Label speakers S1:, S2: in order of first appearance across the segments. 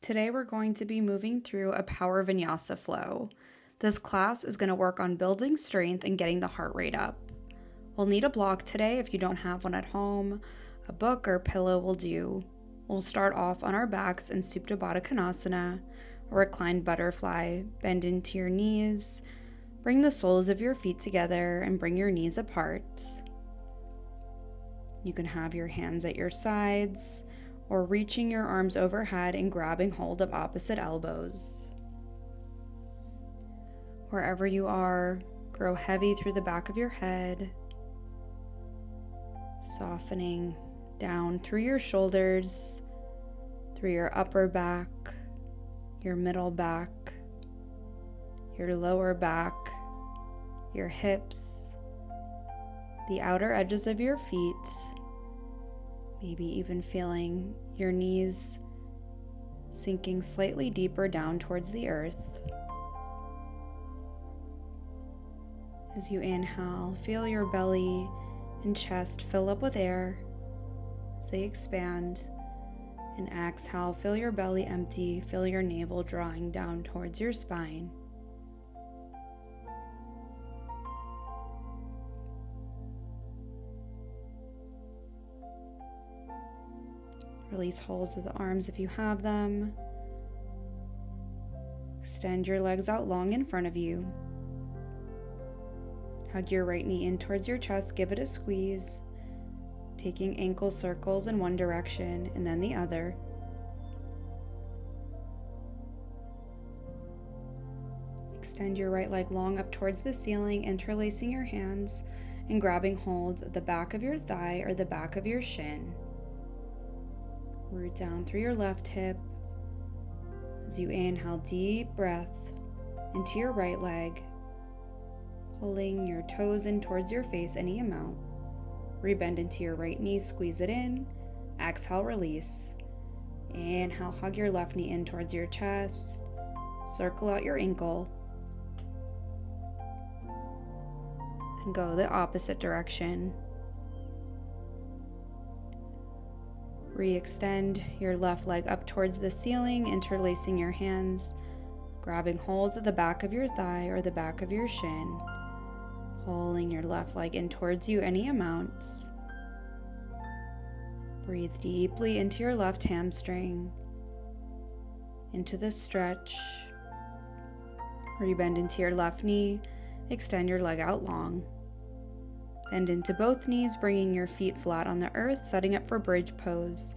S1: Today we're going to be moving through a power vinyasa flow. This class is going to work on building strength and getting the heart rate up. We'll need a block today if you don't have one at home. A book or pillow will do. We'll start off on our backs in Supta Baddha Konasana, or reclined butterfly. Bend into your knees. Bring the soles of your feet together and bring your knees apart. You can have your hands at your sides, or reaching your arms overhead and grabbing hold of opposite elbows. Wherever you are, grow heavy through the back of your head, softening down through your shoulders, through your upper back, your middle back, your lower back, your hips, the outer edges of your feet, maybe even feeling your knees sinking slightly deeper down towards the earth. As you inhale, feel your belly and chest fill up with air as they expand. And exhale, feel your belly empty, feel your navel drawing down towards your spine. Release holds of the arms if you have them. Extend your legs out long in front of you. Hug your right knee in towards your chest, give it a squeeze, taking ankle circles in one direction and then the other. Extend your right leg long up towards the ceiling, interlacing your hands and grabbing hold of the back of your thigh or the back of your shin. Root down through your left hip. As you inhale, deep breath into your right leg, pulling your toes in towards your face any amount. Rebend into your right knee, squeeze it in. Exhale, release. Inhale, hug your left knee in towards your chest. Circle out your ankle. Then go the opposite direction. Re-extend your left leg up towards the ceiling, interlacing your hands, grabbing hold of the back of your thigh or the back of your shin, pulling your left leg in towards you any amount. Breathe deeply into your left hamstring, into the stretch. Rebend into your left knee, extend your leg out long. Bend into both knees, bringing your feet flat on the earth, setting up for bridge pose.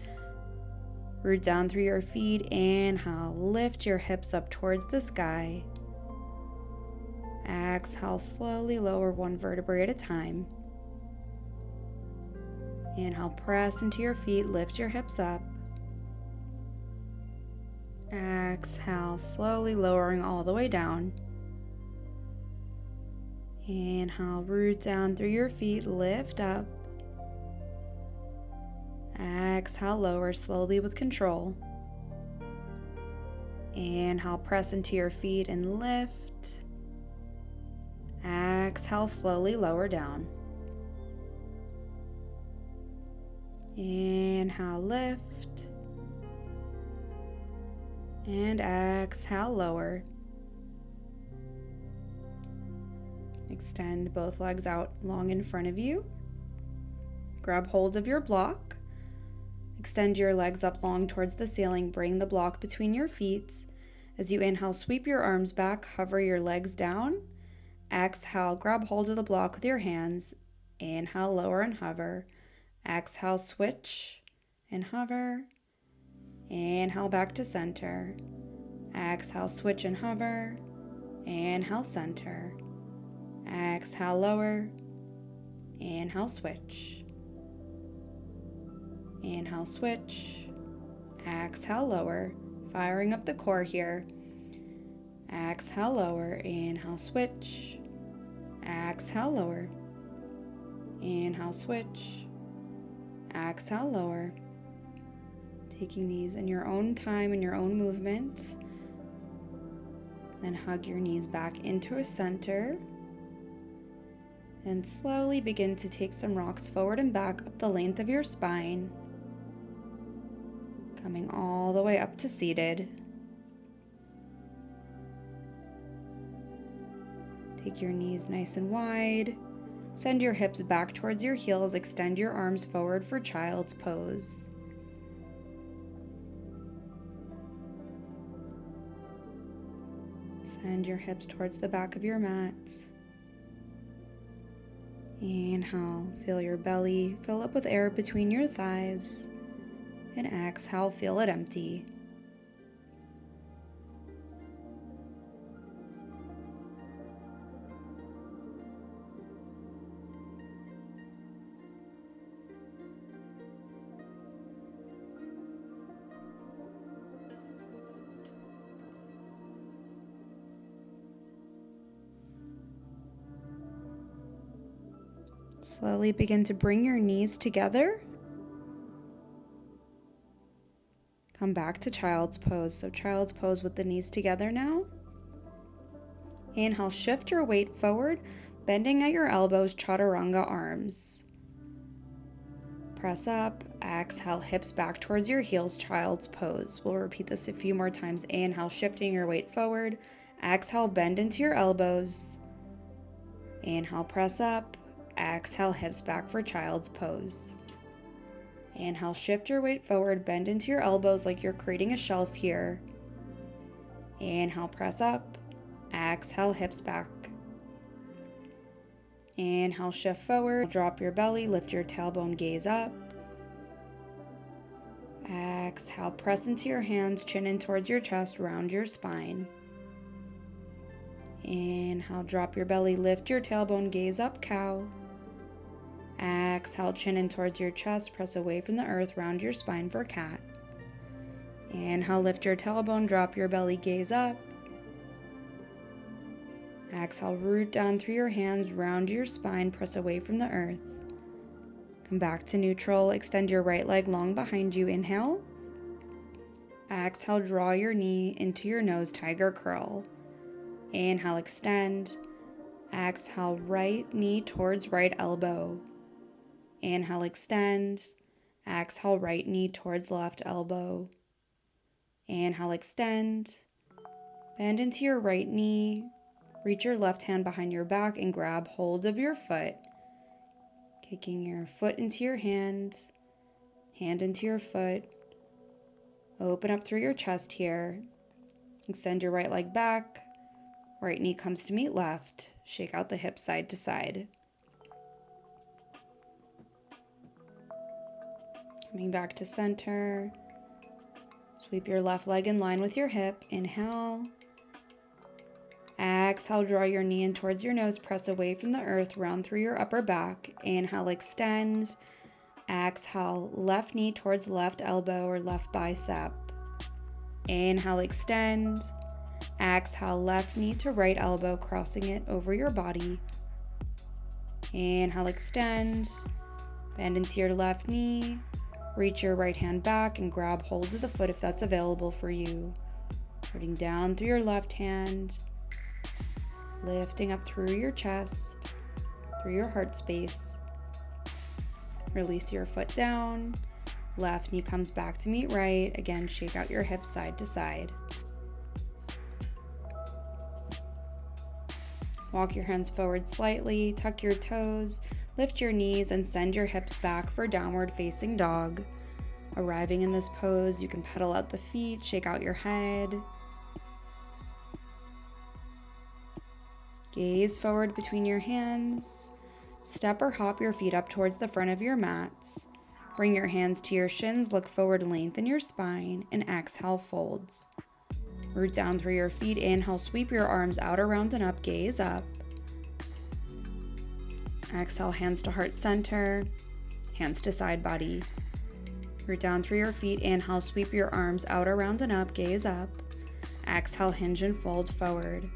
S1: Root down through your feet. Inhale, lift your hips up towards the sky. Exhale, slowly lower one vertebrae at a time. Inhale, press into your feet, lift your hips up. Exhale, slowly lowering all the way down. Inhale, root down through your feet, lift up. Exhale, lower slowly with control. Inhale, press into your feet and lift. Exhale, slowly lower down. Inhale, lift. And exhale, lower. Extend both legs out long in front of you. Grab hold of your block. Extend your legs up long towards the ceiling. Bring the block between your feet. As you inhale, sweep your arms back, hover your legs down. Exhale, grab hold of the block with your hands. Inhale, lower and hover. Exhale, switch and hover. Inhale, back to center. Exhale, switch and hover. Inhale, center. Exhale, lower. Inhale, switch. Inhale, switch. Exhale, lower. Firing up the core here. Exhale, lower. Inhale, switch. Exhale, lower. Inhale, switch. Exhale, lower. Taking these in your own time, in your own movement. Then hug your knees back into a center. And slowly begin to take some rocks forward and back up the length of your spine. Coming all the way up to seated. Take your knees nice and wide. Send your hips back towards your heels. Extend your arms forward for child's pose. Send your hips towards the back of your mats. Inhale, feel your belly fill up with air between your thighs. And exhale, feel it empty. Slowly begin to bring your knees together. Come back to child's pose. So child's pose with the knees together now. Inhale, shift your weight forward, bending at your elbows, chaturanga arms. Press up, exhale, hips back towards your heels, child's pose. We'll repeat this a few more times. Inhale, shifting your weight forward. Exhale, bend into your elbows. Inhale, press up. Exhale, hips back for child's pose. Inhale, shift your weight forward, bend into your elbows like you're creating a shelf here. Inhale, press up. Exhale, hips back. Inhale, shift forward, drop your belly, lift your tailbone, gaze up. Exhale, press into your hands, chin in towards your chest, round your spine. Inhale, drop your belly, lift your tailbone, gaze up, cow. Exhale, chin in towards your chest, press away from the earth, round your spine for cat. Inhale, lift your tailbone, drop your belly, gaze up. Exhale, root down through your hands, round your spine, press away from the earth. Come back to neutral, extend your right leg long behind you, inhale. Exhale, draw your knee into your nose, tiger curl. Inhale, extend. Exhale, right knee towards right elbow. Inhale, extend. Exhale, right knee towards left elbow. Inhale, extend. Bend into your right knee. Reach your left hand behind your back and grab hold of your foot. Kicking your foot into your hand into your foot. Open up through your chest here. Extend your right leg back. Right knee comes to meet left. Shake out the hips side to side. Coming back to center. Sweep your left leg in line with your hip. Inhale. Exhale, draw your knee in towards your nose. Press away from the earth. Round through your upper back. Inhale, extend. Exhale, left knee towards left elbow or left bicep. Inhale, extend. Exhale, left knee to right elbow, crossing it over your body. Inhale, extend. Bend into your left knee. Reach your right hand back and grab hold of the foot if that's available for you. Putting down through your left hand. Lifting up through your chest, through your heart space. Release your foot down. Left knee comes back to meet right. Again, shake out your hips side to side. Walk your hands forward slightly, tuck your toes, lift your knees, and send your hips back for downward facing dog. Arriving in this pose, you can pedal out the feet, shake out your head. Gaze forward between your hands. Step or hop your feet up towards the front of your mats. Bring your hands to your shins, look forward, lengthen your spine, and exhale, folds. Root down through your feet, inhale, sweep your arms out, around, and up, gaze up. Exhale, hands to heart center, hands to side body. Root down through your feet, inhale, sweep your arms out, around, and up, gaze up. Exhale, hinge and fold forward.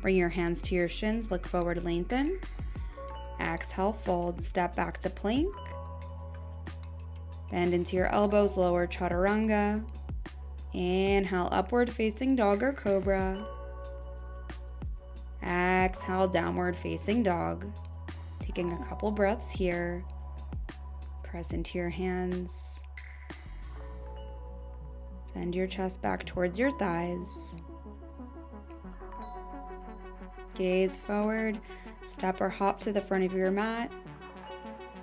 S1: Bring your hands to your shins, look forward, lengthen. Exhale, fold, step back to plank. Bend into your elbows, lower chaturanga. Inhale, upward facing dog or cobra. Exhale, downward facing dog. Taking a couple breaths here. Press into your hands. Send your chest back towards your thighs. Gaze forward, step or hop to the front of your mat.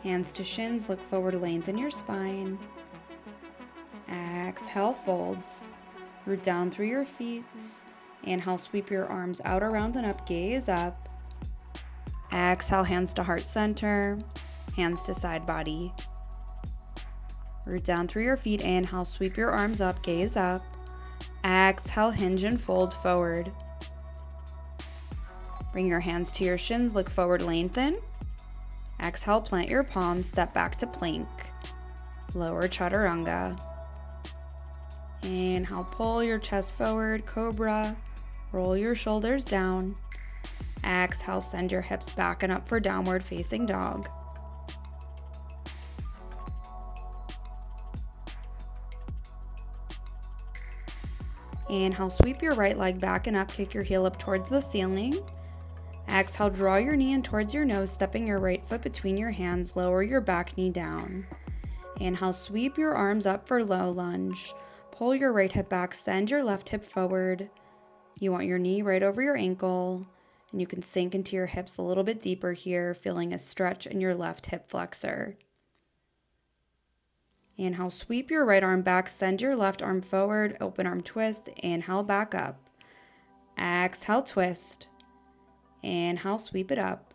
S1: Hands to shins, look forward, lengthen your spine. Exhale, folds. Root down through your feet. Inhale, sweep your arms out, around, and up, gaze up. Exhale, hands to heart center, hands to side body. Root down through your feet. Inhale, sweep your arms up, gaze up. Exhale, hinge and fold forward. Bring your hands to your shins, look forward, lengthen. Exhale, plant your palms, step back to plank. Lower chaturanga. Inhale, pull your chest forward, cobra. Roll your shoulders down. Exhale, send your hips back and up for downward facing dog. Inhale, sweep your right leg back and up, kick your heel up towards the ceiling. Exhale, draw your knee in towards your nose, stepping your right foot between your hands, lower your back knee down. Inhale, sweep your arms up for low lunge. Pull your right hip back, send your left hip forward. You want your knee right over your ankle, and you can sink into your hips a little bit deeper here, feeling a stretch in your left hip flexor. Inhale, sweep your right arm back, send your left arm forward, open arm twist, inhale, back up. Exhale, twist. Inhale, sweep it up.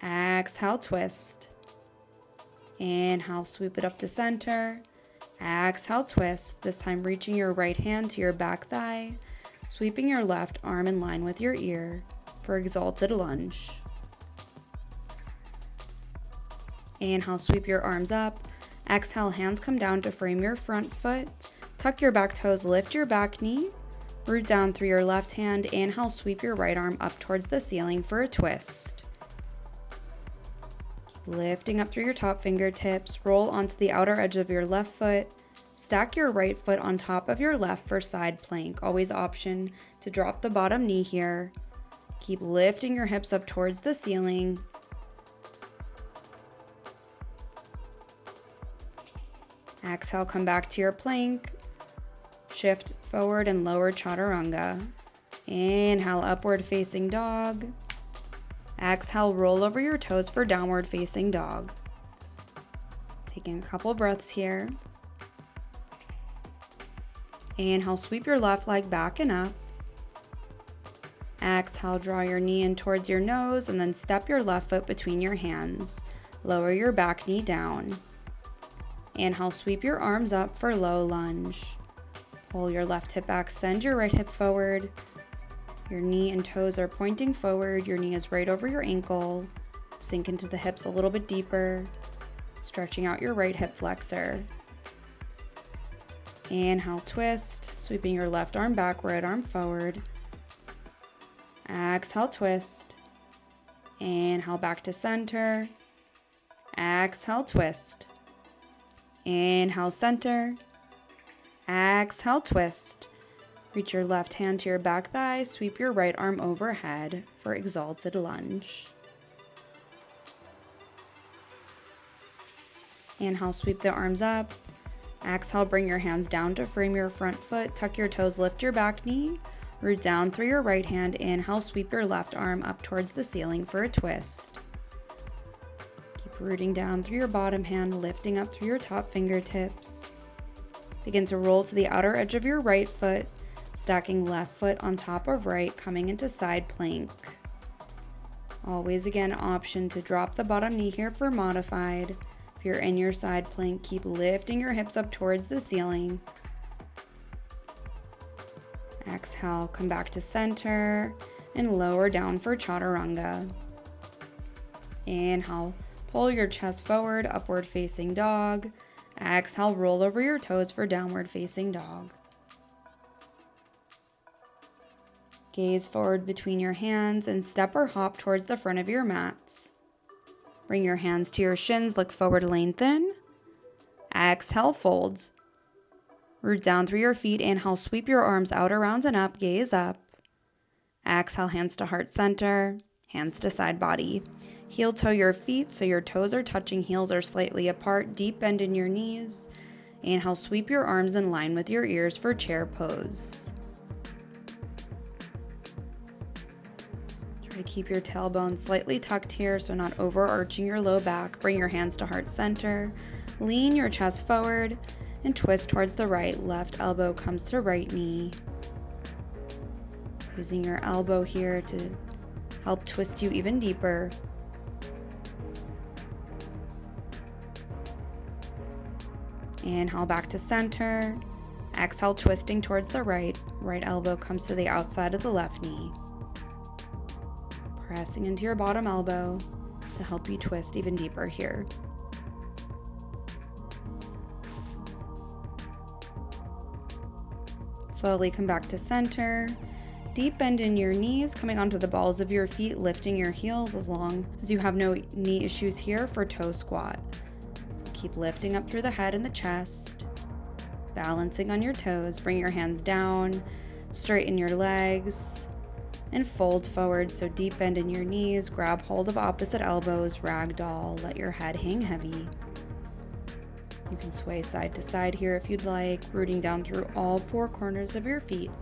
S1: Exhale, twist. Inhale, sweep it up to center. Exhale, twist. This time reaching your right hand to your back thigh, sweeping your left arm in line with your ear for exalted lunge. Inhale, sweep your arms up. Exhale, hands come down to frame your front foot. Tuck your back toes, lift your back knee. Root down through your left hand. Inhale, sweep your right arm up towards the ceiling for a twist. Keep lifting up through your top fingertips. Roll onto the outer edge of your left foot. Stack your right foot on top of your left for side plank. Always option to drop the bottom knee here. Keep lifting your hips up towards the ceiling. Exhale, come back to your plank. Shift forward and lower chaturanga. Inhale, upward facing dog. Exhale, roll over your toes for downward facing dog. Taking a couple breaths here. Inhale, sweep your left leg back and up. Exhale, draw your knee in towards your nose and then step your left foot between your hands. Lower your back knee down. Inhale, sweep your arms up for low lunge. Pull your left hip back, send your right hip forward. Your knee and toes are pointing forward. Your knee is right over your ankle. Sink into the hips a little bit deeper, stretching out your right hip flexor. Inhale, twist, sweeping your left arm back, right arm forward. Exhale, twist. Inhale, back to center. Exhale, twist. Inhale, center. Exhale, twist. Reach your left hand to your back thigh, sweep your right arm overhead for exalted lunge. Inhale, sweep the arms up. Exhale, bring your hands down to frame your front foot, tuck your toes, lift your back knee, root down through your right hand. Inhale, sweep your left arm up towards the ceiling for a twist. Rooting down through your bottom hand, lifting up through your top fingertips. Begin to roll to the outer edge of your right foot, stacking left foot on top of right, coming into side plank. Always again, option to drop the bottom knee here for modified. If you're in your side plank, keep lifting your hips up towards the ceiling. Exhale, come back to center and lower down for chaturanga. Inhale, pull your chest forward, upward facing dog. Exhale, roll over your toes for downward facing dog. Gaze forward between your hands and step or hop towards the front of your mat. Bring your hands to your shins, look forward, lengthen. Exhale, folds. Root down through your feet. Inhale, sweep your arms out, around, and up, gaze up. Exhale, hands to heart center, hands to side body. Heel toe your feet so your toes are touching, heels are slightly apart, deep bend in your knees. Inhale, sweep your arms in line with your ears for chair pose. Try to keep your tailbone slightly tucked here, so not overarching your low back. Bring your hands to heart center. Lean your chest forward and twist towards the right. Left elbow comes to right knee. Using your elbow here to help twist you even deeper. Inhale back to center. Exhale, twisting towards the right. Right elbow comes to the outside of the left knee. Pressing into your bottom elbow to help you twist even deeper here. Slowly come back to center. Deep bend in your knees, coming onto the balls of your feet, lifting your heels as long as you have no knee issues here for toe squat. Keep lifting up through the head and the chest, balancing on your toes. Bring your hands down, straighten your legs, and fold forward. So deep bend in your knees, grab hold of opposite elbows, ragdoll, let your head hang heavy. You can sway side to side here if you'd like, rooting down through all four corners of your feet.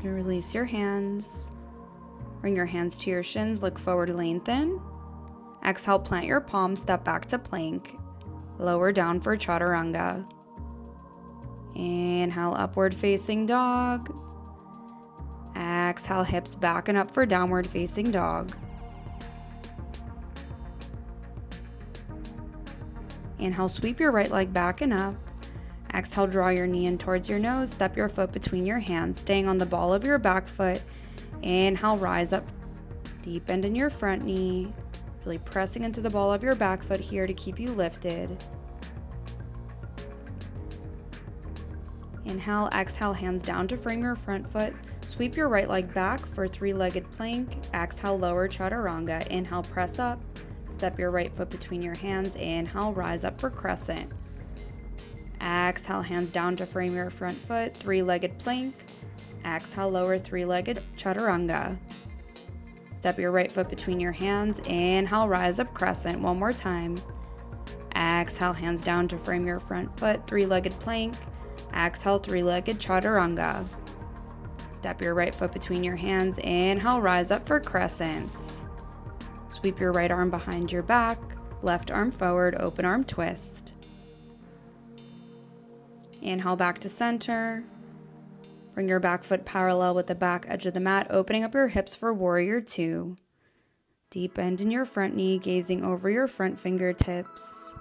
S1: And release your hands. Bring your hands to your shins, look forward, lengthen. Exhale, plant your palms, step back to plank. Lower down for chaturanga. Inhale, upward facing dog. Exhale, hips back and up for downward facing dog. Inhale, sweep your right leg back and up. Exhale, draw your knee in towards your nose, step your foot between your hands, staying on the ball of your back foot. Inhale, rise up, deep bend in your front knee, really pressing into the ball of your back foot here to keep you lifted. Inhale, exhale, hands down to frame your front foot. Sweep your right leg back for three-legged plank. Exhale, lower chaturanga. Inhale, press up. Step your right foot between your hands. Inhale, rise up for crescent. Exhale, hands down to frame your front foot. Three-legged plank. Exhale, lower three-legged chaturanga. Step your right foot between your hands. Inhale, rise up crescent. One more time. Exhale, hands down to frame your front foot. Three-legged plank. Exhale, three-legged chaturanga. Step your right foot between your hands. Inhale, rise up for crescent. Sweep your right arm behind your back. Left arm forward, open arm twist. Inhale back to center. Bring your back foot parallel with the back edge of the mat, opening up your hips for warrior two. Deep bend in your front knee, gazing over your front fingertips.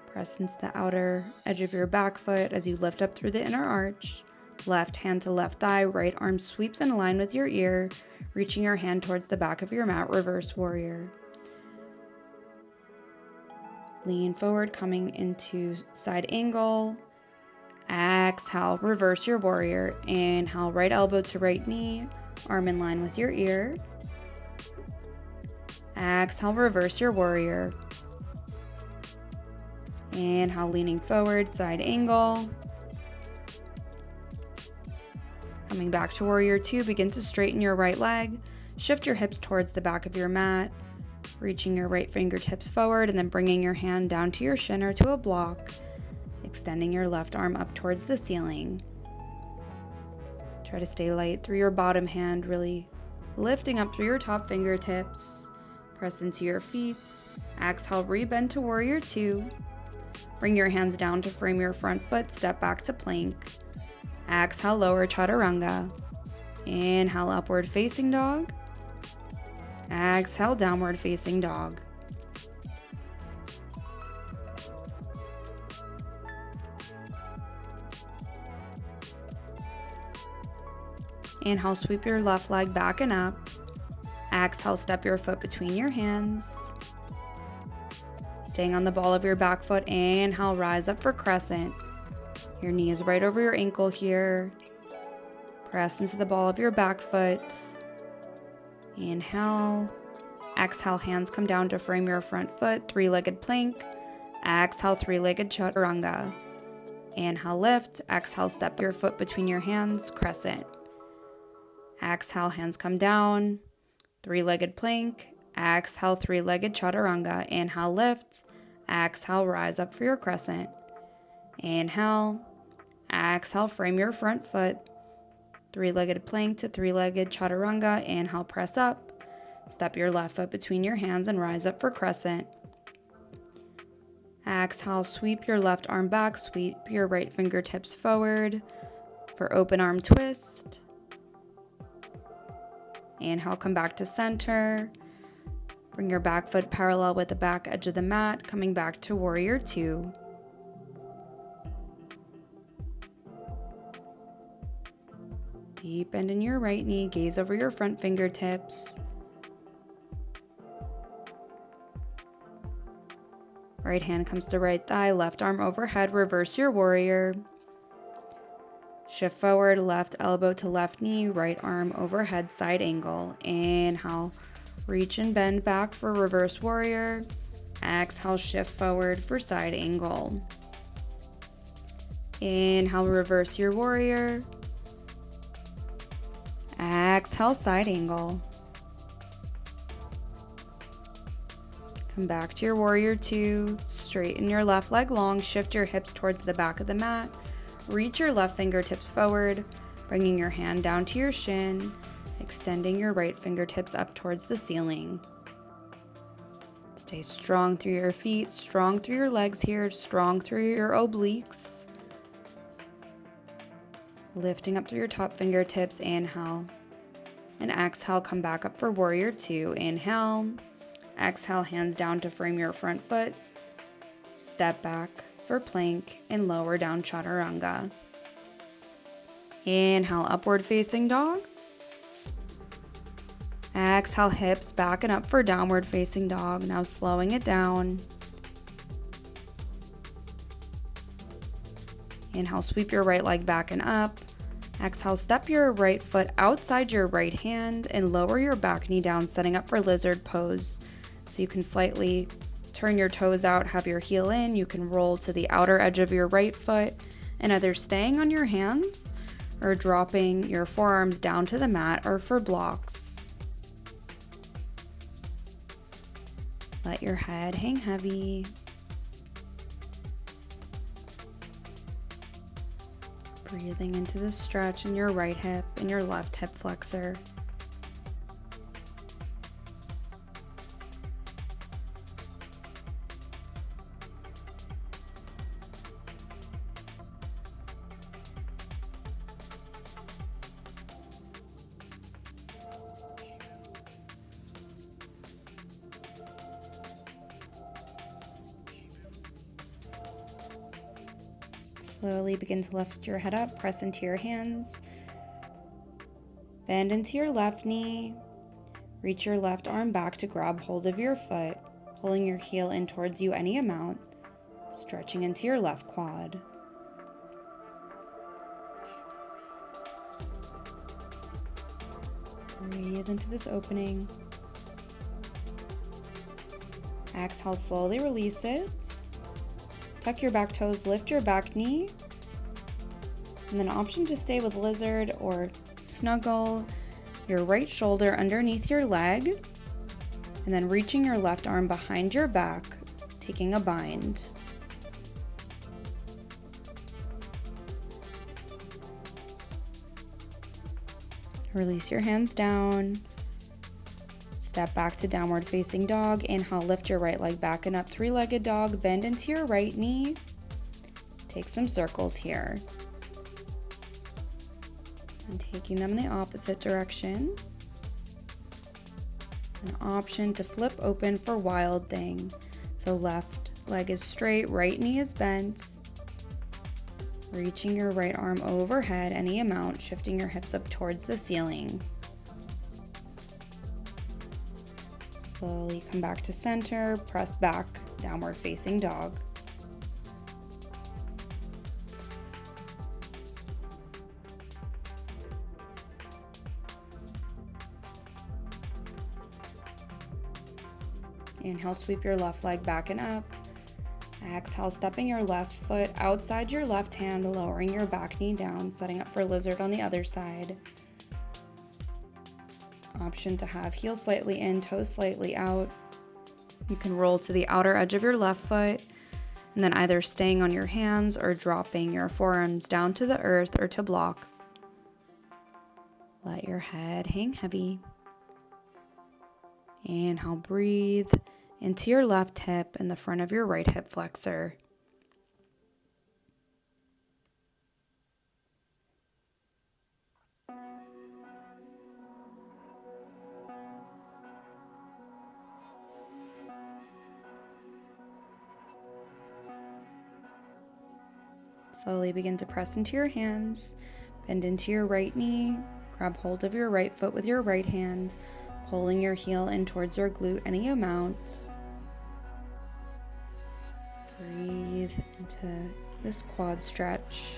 S1: Press into the outer edge of your back foot as you lift up through the inner arch. Left hand to left thigh, right arm sweeps in line with your ear, reaching your hand towards the back of your mat, reverse warrior. Lean forward, coming into side angle. Exhale, reverse your warrior. Inhale, right elbow to right knee, arm in line with your ear. Exhale, reverse your warrior. Inhale, leaning forward, side angle. Coming back to warrior two, begin to straighten your right leg. Shift your hips towards the back of your mat, reaching your right fingertips forward and then bringing your hand down to your shin or to a block, extending your left arm up towards the ceiling. Try to stay light through your bottom hand, really lifting up through your top fingertips. Press into your feet. Exhale, rebend to warrior two. Bring your hands down to frame your front foot, step back to plank. Exhale, lower chaturanga. Inhale, upward facing dog. Exhale, downward facing dog. Inhale, sweep your left leg back and up. Exhale, step your foot between your hands. Staying on the ball of your back foot. Inhale, rise up for crescent. Your knee is right over your ankle here. Press into the ball of your back foot. Inhale. Exhale, hands come down to frame your front foot. Three-legged plank. Exhale, three-legged chaturanga. Inhale, lift. Exhale, step your foot between your hands. Crescent. Exhale, hands come down. Three-legged plank. Exhale, three-legged chaturanga. Inhale, lift. Exhale, rise up for your crescent. Inhale. Exhale, frame your front foot. Three-legged plank to three-legged chaturanga. Inhale, press up. Step your left foot between your hands and rise up for crescent. Exhale, sweep your left arm back, sweep your right fingertips forward for open arm twist. Inhale, come back to center. Bring your back foot parallel with the back edge of the mat, coming back to warrior two. Deep bend in your right knee, gaze over your front fingertips. Right hand comes to right thigh, left arm overhead, reverse your warrior. Shift forward, left elbow to left knee, right arm overhead, side angle. Inhale, reach and bend back for reverse warrior. Exhale, shift forward for side angle. Inhale, reverse your warrior. Exhale, side angle. Come back to your warrior two. Straighten your left leg long. Shift your hips towards the back of the mat. Reach your left fingertips forward, bringing your hand down to your shin, extending your right fingertips up towards the ceiling. Stay strong through your feet, strong through your legs here, strong through your obliques. Lifting up through your top fingertips, inhale. And exhale, come back up for warrior two. Inhale. Exhale, hands down to frame your front foot. Step back for plank and lower down chaturanga. Inhale, upward facing dog. Exhale, hips back and up for downward facing dog. Now slowing it down. Inhale, sweep your right leg back and up. Exhale, step your right foot outside your right hand and lower your back knee down, setting up for lizard pose. So you can slightly turn your toes out, have your heel in. You can roll to the outer edge of your right foot and either staying on your hands or dropping your forearms down to the mat or for blocks. Let your head hang heavy. Breathing into the stretch in your right hip and your left hip flexor. Slowly begin to lift your head up, press into your hands. Bend into your left knee. Reach your left arm back to grab hold of your foot, pulling your heel in towards you any amount, stretching into your left quad. Breathe into this opening. Exhale, slowly release it. Tuck your back toes, lift your back knee, and then option to stay with lizard or snuggle your right shoulder underneath your leg, and then reaching your left arm behind your back, taking a bind. Release your hands down. Step back to downward facing dog. Inhale, lift your right leg back and up, three-legged dog. Bend into your right knee. Take some circles here. And taking them in the opposite direction. An option to flip open for wild thing. So left leg is straight, right knee is bent. Reaching your right arm overhead any amount, shifting your hips up towards the ceiling. Slowly come back to center, press back, downward facing dog. Inhale, sweep your left leg back and up. Exhale, stepping your left foot outside your left hand, lowering your back knee down, setting up for lizard on the other side. Option to have heel slightly in, toes slightly out. You can roll to the outer edge of your left foot, and then either staying on your hands or dropping your forearms down to the earth or to blocks. Let your head hang heavy. Inhale, breathe into your left hip and the front of your right hip flexor. Slowly begin to press into your hands, bend into your right knee, grab hold of your right foot with your right hand, pulling your heel in towards your glute any amount. Breathe into this quad stretch.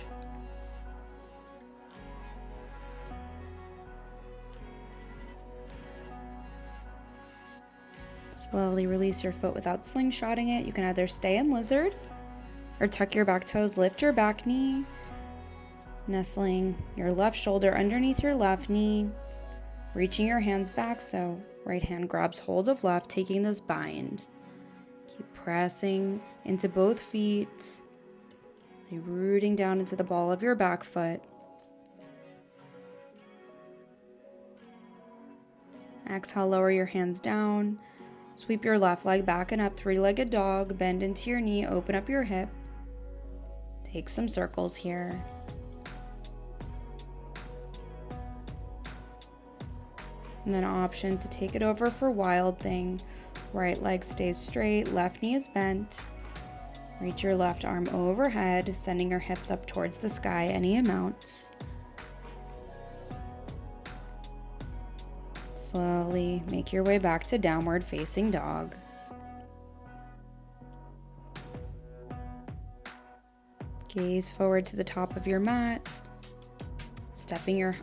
S1: Slowly release your foot without slingshotting it. You can either stay in lizard or tuck your back toes, lift your back knee, nestling your left shoulder underneath your left knee, reaching your hands back so right hand grabs hold of left, taking this bind. Keep pressing into both feet, rooting down into the ball of your back foot. Exhale, lower your hands down. Sweep your left leg back and up, three-legged dog. Bend into your knee, open up your hip. Take some circles here. And then option to take it over for wild thing. Right leg stays straight, left knee is bent. Reach your left arm overhead, sending your hips up towards the sky any amount. Slowly make your way back to downward facing dog. Gaze forward to the top of your mat, stepping or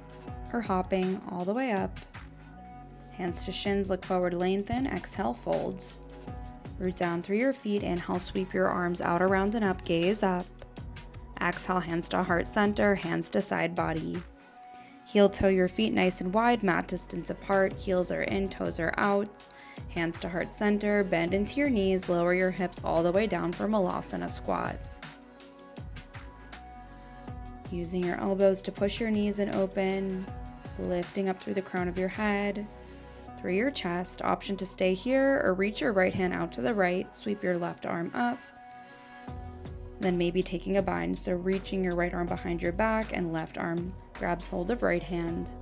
S1: hopping all the way up. Hands to shins, look forward, lengthen, exhale, fold. Root down through your feet, inhale, sweep your arms out, around and up, gaze up. Exhale, hands to heart center, hands to side body. Heel toe your feet nice and wide, mat distance apart, heels are in, toes are out. Hands to heart center, bend into your knees, lower your hips all the way down for Malasana squat. Using your elbows to push your knees in open, lifting up through the crown of your head, through your chest. Option to stay here or reach your right hand out to the right, sweep your left arm up. Then maybe taking a bind, so reaching your right arm behind your back and left arm grabs hold of right hand.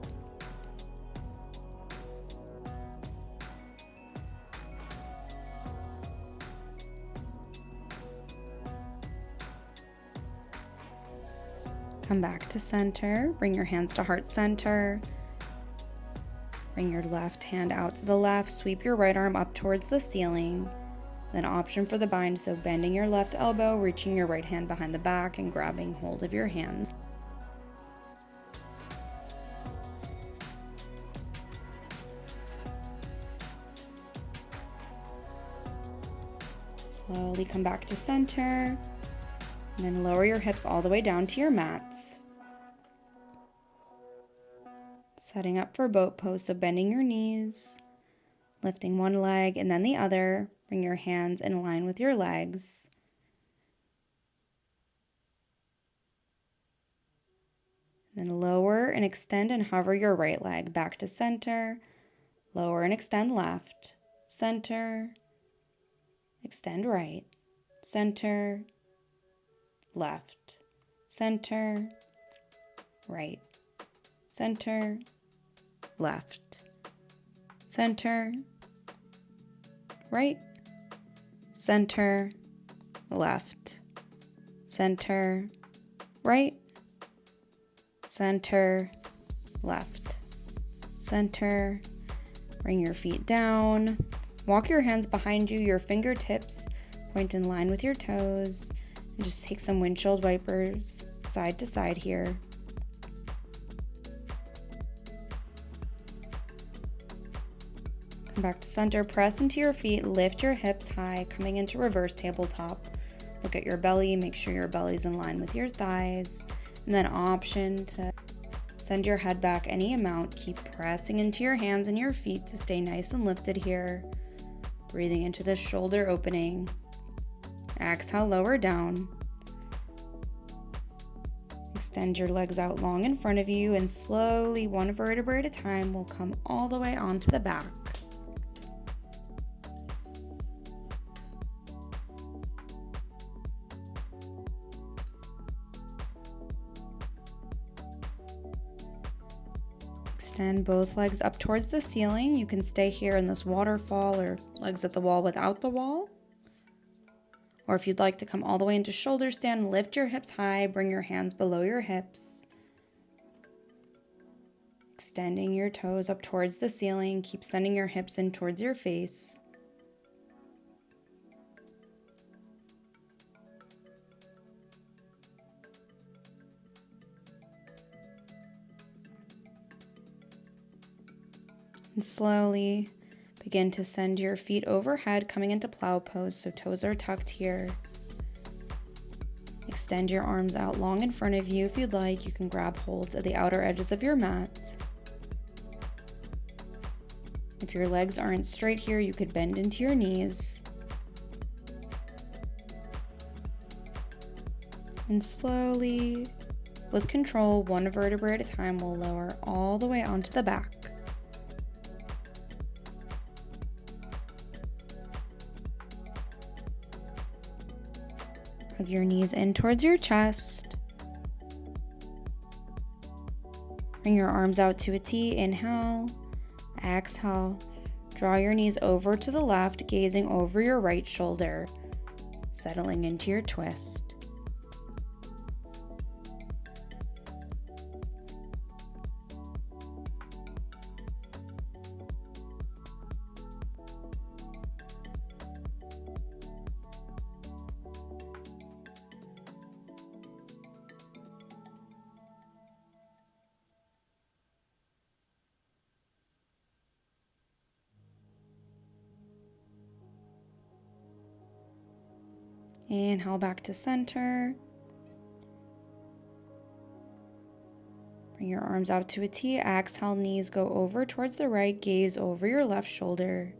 S1: Come back to center, bring your hands to heart center. Bring your left hand out to the left, sweep your right arm up towards the ceiling. Then option for the bind, so bending your left elbow, reaching your right hand behind the back and grabbing hold of your hands. Slowly come back to center, and then lower your hips all the way down to your mats. Setting up for boat pose, so bending your knees, lifting one leg and then the other. Bring your hands in line with your legs. Then lower and extend and hover your right leg back to center. Lower and extend left, center, extend right, center, left, center, right, center, left, center, right, center, left, center, right, center, left, center. Bring your feet down. Walk your hands behind you, your fingertips point in line with your toes, and just take some windshield wipers side to side here. Come back to center, press into your feet, lift your hips high, coming into reverse tabletop. Look at your belly, make sure your belly's in line with your thighs, and then option to send your head back any amount. Keep pressing into your hands and your feet to stay nice and lifted here. Breathing into the shoulder opening. Exhale, lower down. Extend your legs out long in front of you, and slowly, one vertebra at a time, will come all the way onto the back. Extend both legs up towards the ceiling. You can stay here in this waterfall or legs at the wall without the wall. Or if you'd like to come all the way into shoulder stand, lift your hips high, bring your hands below your hips. Extending your toes up towards the ceiling. Keep sending your hips in towards your face. And slowly begin to send your feet overhead, coming into plow pose, so toes are tucked here. Extend your arms out long in front of you. If you'd like, you can grab hold of the outer edges of your mat. If your legs aren't straight here, you could bend into your knees. And slowly, with control, one vertebra at a time, we'll lower all the way onto the back. Hug your knees in towards your chest. Bring your arms out to a T. Inhale. Exhale. Draw your knees over to the left, gazing over your right shoulder, settling into your twist. Inhale back to center. Bring your arms out to a T. Exhale, knees go over towards the right, gaze over your left shoulder.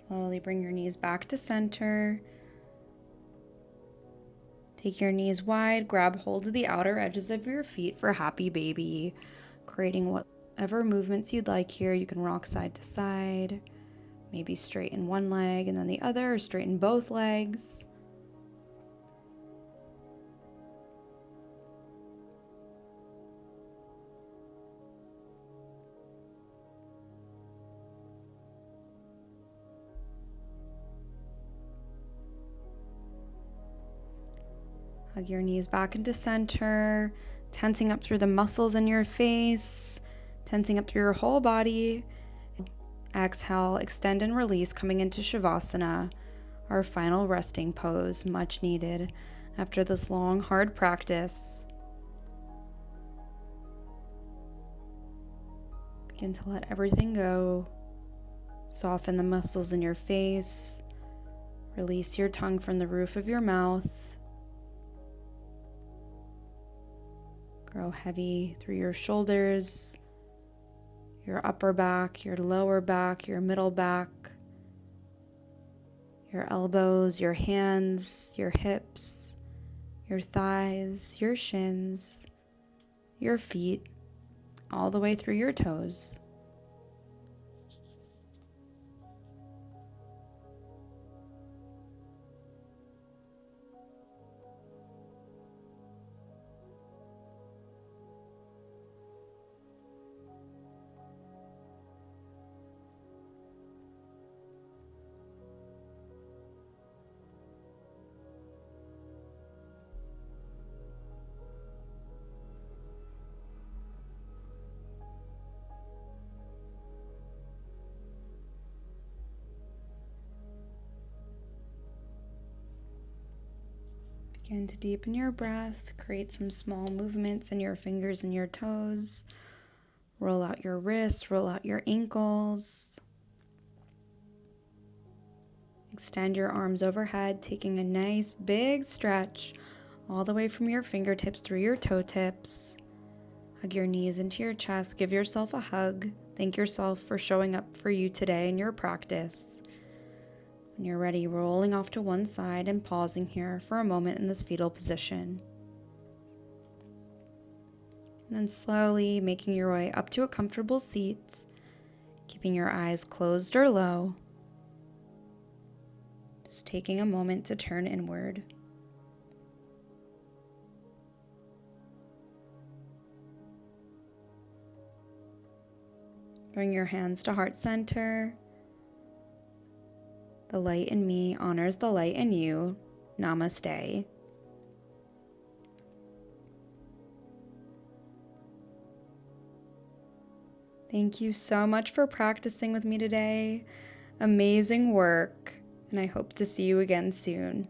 S1: Slowly bring your knees back to center. Take your knees wide, grab hold of the outer edges of your feet for happy baby, creating whatever movements you'd like here. You can rock side to side, maybe straighten one leg and then the other, or straighten both legs. Hug your knees back into center, tensing up through the muscles in your face, tensing up through your whole body. Exhale, extend and release, coming into Shavasana, our final resting pose, much needed after this long, hard practice. Begin to let everything go. Soften the muscles in your face. Release your tongue from the roof of your mouth. Grow heavy through your shoulders, your upper back, your lower back, your middle back, your elbows, your hands, your hips, your thighs, your shins, your feet, all the way through your toes. Begin to deepen your breath. Create some small movements in your fingers and your toes. Roll out your wrists, roll out your ankles. Extend your arms overhead, taking a nice big stretch all the way from your fingertips through your toe tips. Hug your knees into your chest. Give yourself a hug. Thank yourself for showing up for you today in your practice. When you're ready, rolling off to one side and pausing here for a moment in this fetal position. And then slowly making your way up to a comfortable seat, keeping your eyes closed or low. Just taking a moment to turn inward. Bring your hands to heart center. The light in me honors the light in you. Namaste. Thank you so much for practicing with me today. Amazing work, and I hope to see you again soon.